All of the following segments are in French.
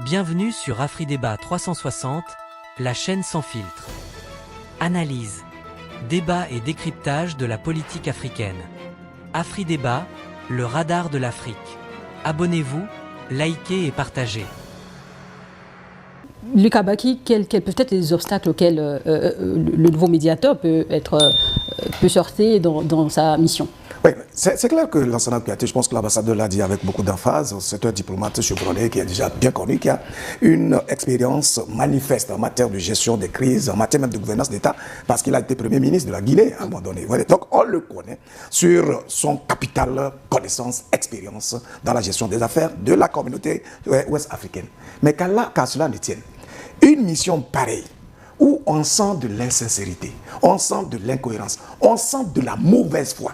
Bienvenue sur AfriDébat 360, la chaîne sans filtre. Analyse, débat et décryptage de la politique africaine. AfriDébat, le radar de l'Afrique. Abonnez-vous, likez et partagez. Lucas Baki, quels peuvent être les obstacles auxquels le nouveau médiateur peut sortir dans sa mission? Oui, c'est clair que Lansana Kouyaté, je pense que l'ambassadeur l'a dit avec beaucoup d'emphase, c'est un diplomate chevronné qui est déjà bien connu, qui a une expérience manifeste en matière de gestion des crises, en matière même de gouvernance d'État, parce qu'il a été Premier ministre de la Guinée à un moment donné. Voilà. Donc on le connaît sur son capital connaissance, expérience dans la gestion des affaires de la communauté ouest-africaine. Mais qu'à cela ne tienne, une mission pareille, où on sent de l'insincérité, on sent de l'incohérence, on sent de la mauvaise foi,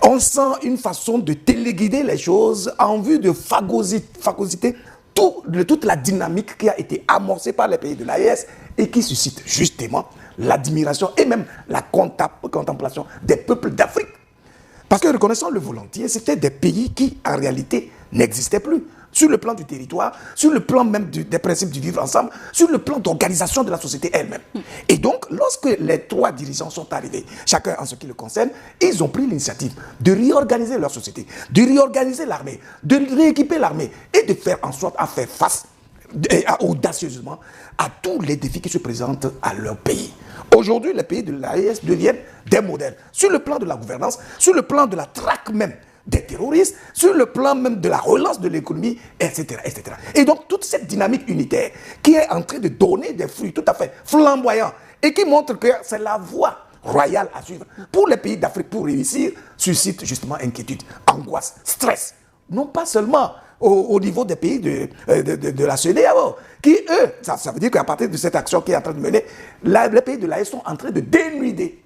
on sent une façon de téléguider les choses en vue de phagocyter toute la dynamique qui a été amorcée par les pays de l'AES et qui suscite justement l'admiration et même la contemplation des peuples d'Afrique. Parce que, reconnaissons-le volontiers, c'était des pays qui, en réalité, n'existaient plus. Sur le plan du territoire, sur le plan même des principes du vivre ensemble, sur le plan d'organisation de la société elle-même. Et donc, lorsque les trois dirigeants sont arrivés, chacun en ce qui le concerne, ils ont pris l'initiative de réorganiser leur société, de réorganiser l'armée, de rééquiper l'armée et de faire en sorte à faire face audacieusement à tous les défis qui se présentent à leur pays. Aujourd'hui, les pays de l'AES deviennent des modèles sur le plan de la gouvernance, sur le plan de la traque même des terroristes, sur le plan même de la relance de l'économie, etc., etc. Et donc, toute cette dynamique unitaire qui est en train de donner des fruits tout à fait flamboyants et qui montre que c'est la voie royale à suivre pour les pays d'Afrique pour réussir, suscite justement inquiétude, angoisse, stress. Non pas seulement au niveau des pays de la CEDEAO, qui eux, ça veut dire qu'à partir de cette action qui est en train de mener, les pays de l'AES sont en train de dénuder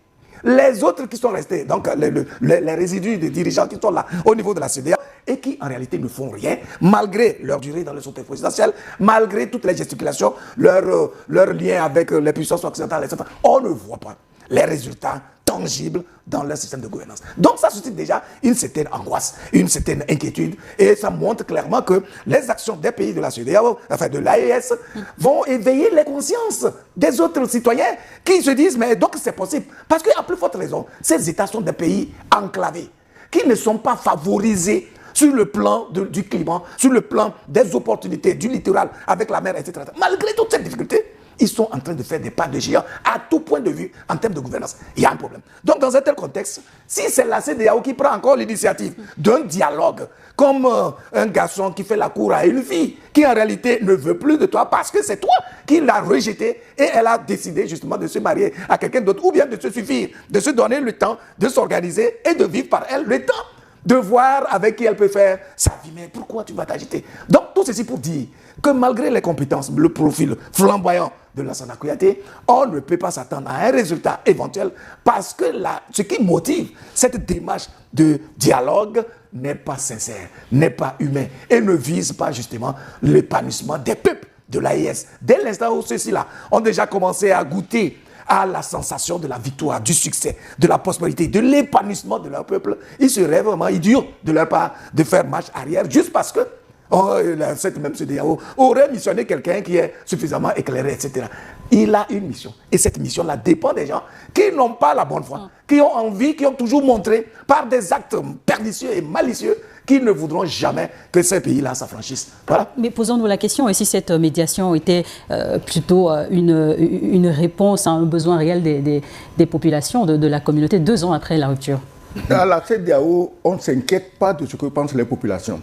les autres qui sont restés, donc les résidus des dirigeants qui sont là au niveau de la CEDEAO et qui en réalité ne font rien, malgré leur durée dans le sommet présidentiel, malgré toutes les gesticulations, leur lien avec les puissances occidentales, etc. On ne voit pas les résultats tangibles dans leur système de gouvernance. Donc ça suscite déjà une certaine angoisse, une certaine inquiétude, et ça montre clairement que les actions des pays de la CEDEAO, enfin de l'AES, vont éveiller les consciences des autres citoyens qui se disent, mais donc c'est possible. Parce qu'à plus forte raison, ces États sont des pays enclavés, qui ne sont pas favorisés sur le plan du climat, sur le plan des opportunités, du littoral, avec la mer, etc. Malgré toutes ces difficultés, ils sont en train de faire des pas de géant à tout point de vue en termes de gouvernance. Il y a un problème. Donc, dans un tel contexte, si c'est la CEDEAO qui prend encore l'initiative d'un dialogue, comme un garçon qui fait la cour à une fille, qui en réalité ne veut plus de toi parce que c'est toi qui l'as rejeté et elle a décidé justement de se marier à quelqu'un d'autre ou bien de se suffire, de se donner le temps de s'organiser et de vivre par elle le temps de voir avec qui elle peut faire sa vie. Mais pourquoi tu vas t'agiter? Donc, tout ceci pour dire que malgré les compétences, le profil flamboyant de Lansana Kouyaté, on ne peut pas s'attendre à un résultat éventuel parce que ce qui motive cette démarche de dialogue n'est pas sincère, n'est pas humain et ne vise pas justement l'épanouissement des peuples de l'AES. Dès l'instant où ceux-ci-là ont déjà commencé à goûter à la sensation de la victoire, du succès, de la prospérité, de l'épanouissement de leur peuple, il serait vraiment idiot de leur part de faire marche arrière juste parce que cette même CEDEAO aurait missionné quelqu'un qui est suffisamment éclairé, etc. Il a une mission. Et cette mission-là dépend des gens qui n'ont pas la bonne foi, qui ont envie, qui ont toujours montré par des actes pernicieux et malicieux qu'ils ne voudront jamais que ces pays-là s'affranchissent. Voilà. Mais posons-nous la question, et si cette médiation était plutôt une réponse à un besoin réel des populations, de la communauté, 2 ans après la rupture? À la CEDEAO, on ne s'inquiète pas de ce que pensent les populations.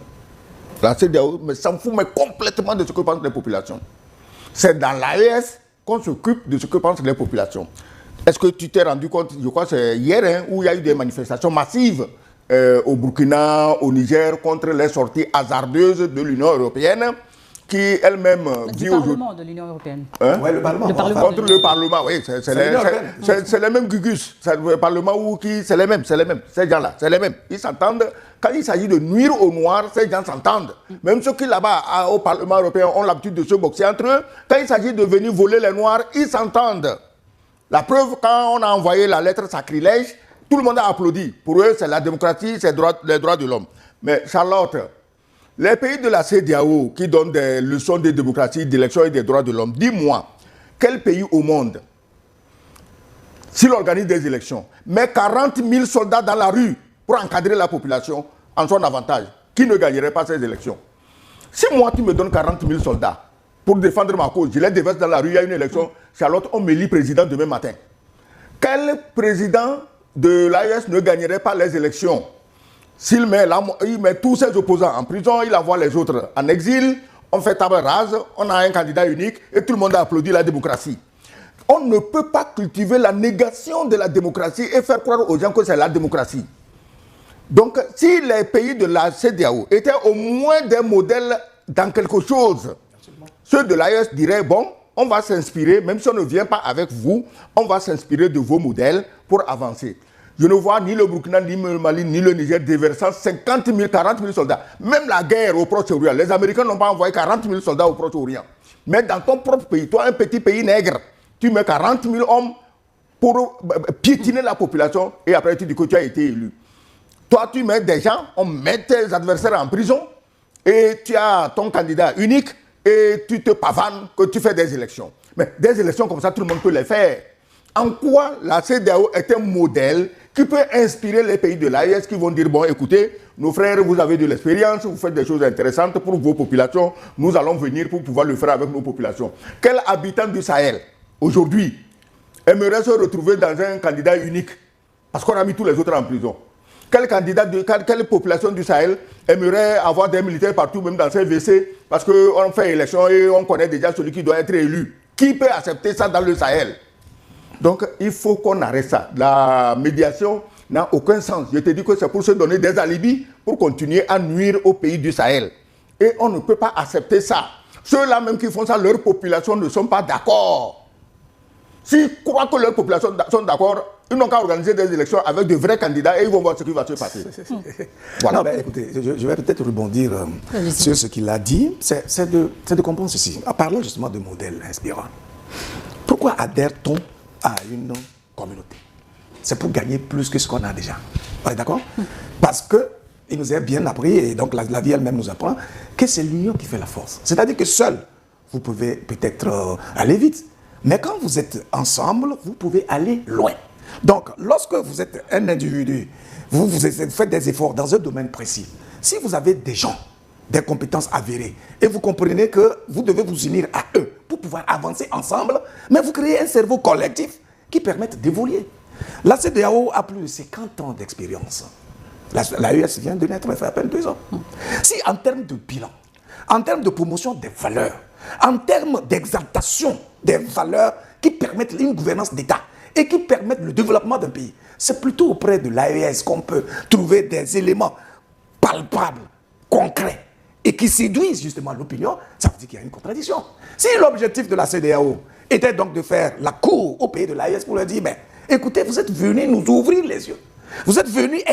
La CEDEAO s'en fout mais complètement de ce que pensent les populations. C'est dans l'AES qu'on s'occupe de ce que pensent les populations. Est-ce que tu t'es rendu compte, je crois que c'est hier, où il y a eu des manifestations massives au Burkina, au Niger, contre les sorties hasardeuses de l'Union européenne, qui elle-même du Parlement de l'Union européenne. Hein? Oui, le Parlement. Contre le Parlement, oui, c'est les mêmes gugus. Le Parlement c'est les mêmes, ces gens-là, c'est les mêmes. Ils s'entendent. Quand il s'agit de nuire aux Noirs, ces gens s'entendent. Même ceux qui là-bas, au Parlement européen, ont l'habitude de se boxer entre eux, quand il s'agit de venir voler les Noirs, ils s'entendent. La preuve, quand on a envoyé la lettre sacrilège, tout le monde a applaudi. Pour eux, c'est la démocratie, c'est les droits de l'homme. Mais Charlotte, Les pays de la CEDEAO qui donnent des leçons de démocratie, d'élection et des droits de l'homme, dis-moi, quel pays au monde, s'il organise des élections, met 40 000 soldats dans la rue pour encadrer la population en son avantage, qui ne gagnerait pas ces élections? Si moi, tu me donnes 40 000 soldats pour défendre ma cause, je les déverse dans la rue, il y a une élection, Charlotte, on m'élit président demain matin. Quel président de l'AES ne gagnerait pas les élections? S'il met, il met tous ses opposants en prison, il envoie les autres en exil, on fait table rase, on a un candidat unique et tout le monde a applaudi la démocratie. On ne peut pas cultiver la négation de la démocratie et faire croire aux gens que c'est la démocratie. Donc, si les pays de la CEDEAO étaient au moins des modèles dans quelque chose, ceux de l'AES diraient, bon, on va s'inspirer, même si on ne vient pas avec vous, on va s'inspirer de vos modèles pour avancer. Je ne vois ni le Burkina, ni le Mali, ni le Niger déversant 50 000, 40 000 soldats. Même la guerre au Proche-Orient, les Américains n'ont pas envoyé 40 000 soldats au Proche-Orient. Mais dans ton propre pays, toi, un petit pays nègre, tu mets 40 000 hommes pour piétiner la population et après tu dis que tu as été élu. Toi, tu mets des gens, on met tes adversaires en prison et tu as ton candidat unique et tu te pavanes que tu fais des élections. Mais des élections comme ça, tout le monde peut les faire. En quoi la CEDEAO est un modèle qui peut inspirer les pays de l'AES qui vont dire, bon, écoutez, nos frères, vous avez de l'expérience, vous faites des choses intéressantes pour vos populations, nous allons venir pour pouvoir le faire avec nos populations. Quel habitant du Sahel, aujourd'hui, aimerait se retrouver dans un candidat unique parce qu'on a mis tous les autres en prison? Quelle population du Sahel aimerait avoir des militaires partout, même dans ses WC, parce qu'on fait élection et on connaît déjà celui qui doit être élu? Qui peut accepter ça dans le Sahel? Donc, il faut qu'on arrête ça. La médiation n'a aucun sens. Je te dis que c'est pour se donner des alibis pour continuer à nuire aux pays du Sahel. Et on ne peut pas accepter ça. Ceux-là même qui font ça, leur population ne sont pas d'accord. S'ils croient que leur population sont d'accord, ils n'ont qu'à organiser des élections avec de vrais candidats et ils vont voir ce qui va se passer. Voilà. Non, ben, écoutez, je vais peut-être rebondir sur ce qu'il a dit. C'est de comprendre ceci. En parlant justement de modèles inspirants, pourquoi adhère-t-on à une communauté? C'est pour gagner plus que ce qu'on a déjà. Vous êtes d'accord? Parce qu'il nous a bien appris, et donc la vie elle-même nous apprend, que c'est l'union qui fait la force. C'est-à-dire que seul, vous pouvez peut-être aller vite, mais quand vous êtes ensemble, vous pouvez aller loin. Donc, lorsque vous êtes un individu, vous faites des efforts dans un domaine précis, si vous avez des gens, des compétences avérées, et vous comprenez que vous devez vous unir à eux pour pouvoir avancer ensemble, mais vous créez un cerveau collectif qui permette d'évoluer. La CEDEAO a plus de 50 ans d'expérience. L'AES vient de naître, ça fait à peine 2 ans. Si en termes de bilan, en termes de promotion des valeurs, en termes d'exaltation des valeurs qui permettent une gouvernance d'État et qui permettent le développement d'un pays, c'est plutôt auprès de l'AES qu'on peut trouver des éléments palpables, concrets, et qui séduisent justement l'opinion. Ça veut dire qu'il y a une contradiction. Si l'objectif de la CEDEAO était donc de faire la cour au pays de l'AES pour leur dire, mais écoutez, vous êtes venus nous ouvrir les yeux, vous êtes venus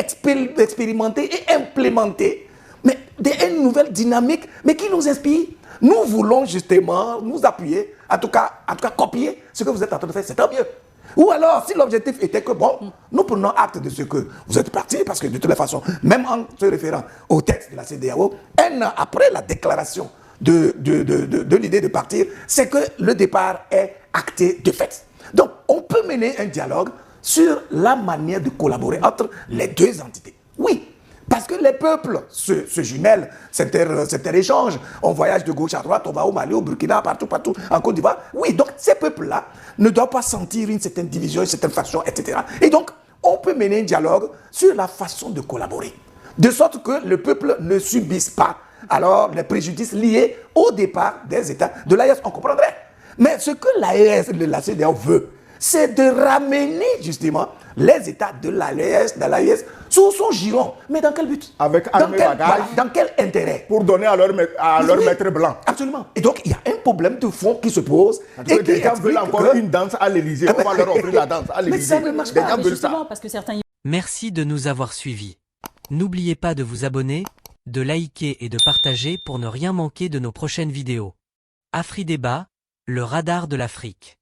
expérimenter et implémenter une nouvelle dynamique, mais qui nous inspire. Nous voulons justement nous appuyer, en tout cas copier ce que vous êtes en train de faire, c'est tant mieux. Ou alors, si l'objectif était que, bon, nous prenons acte de ce que vous êtes partis, parce que de toute façon, même en se référant au texte de la CEDEAO, un an après la déclaration de l'idée de partir, c'est que le départ est acté de fait. Donc, on peut mener un dialogue sur la manière de collaborer entre les deux entités. Oui, parce que les peuples se jumellent, s'interéchangent, on voyage de gauche à droite, on va au Mali, au Burkina, partout, en Côte d'Ivoire. Oui, donc ces peuples-là ne doivent pas sentir une certaine division, une certaine faction, etc. Et donc, on peut mener un dialogue sur la façon de collaborer, de sorte que le peuple ne subisse pas alors les préjudices liés au départ des États de l'AES, on comprendrait. Mais ce que l'AES, la CEDEAO veut, c'est de ramener justement les États de l'AES sous son giron. Mais dans quel but? Avec armes et bagages. Dans quel intérêt? Pour donner à leur maître blanc. Absolument. Et donc, il y a un problème de fond qui se pose. Et qui les gens veulent encore une danse à l'Élysée. On va leur offrir la danse à l'Élysée. Mais ça ne marche pas, justement, parce que certains... Merci de nous avoir suivis. N'oubliez pas de vous abonner, de liker et de partager pour ne rien manquer de nos prochaines vidéos. AfriDébat, le radar de l'Afrique.